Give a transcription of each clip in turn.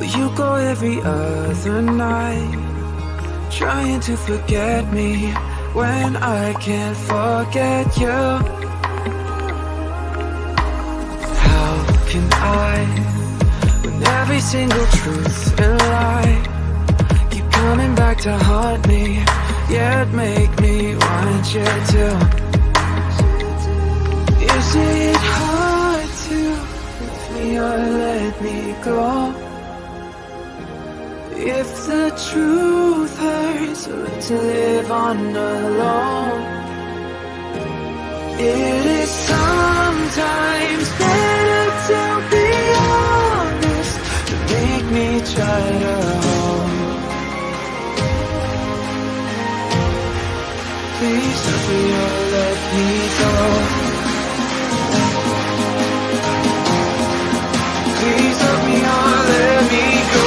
Well, you go every other night, trying to forget me when I can't forget you. How can I, when every single truth and lie keep coming back to haunt me, yet make me want you to? Is it hard to leave me or let me go? If the truth hurts, I learn to live on alone. It is sometimes better to be honest than make me try to hold. Please help me or let me go. Please help me or let me go.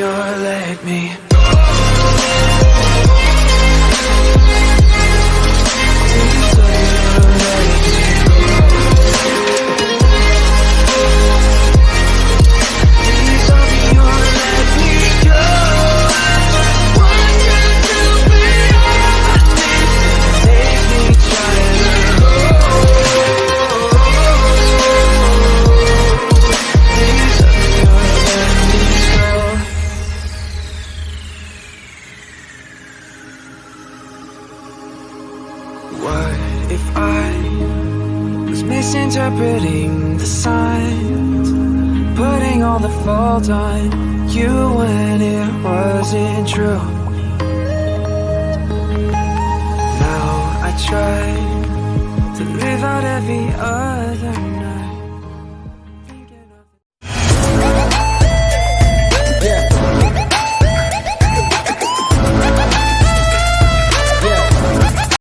Or let me go. Misinterpreting the signs, putting all the fault on you when it wasn't true. Now I try to live out every other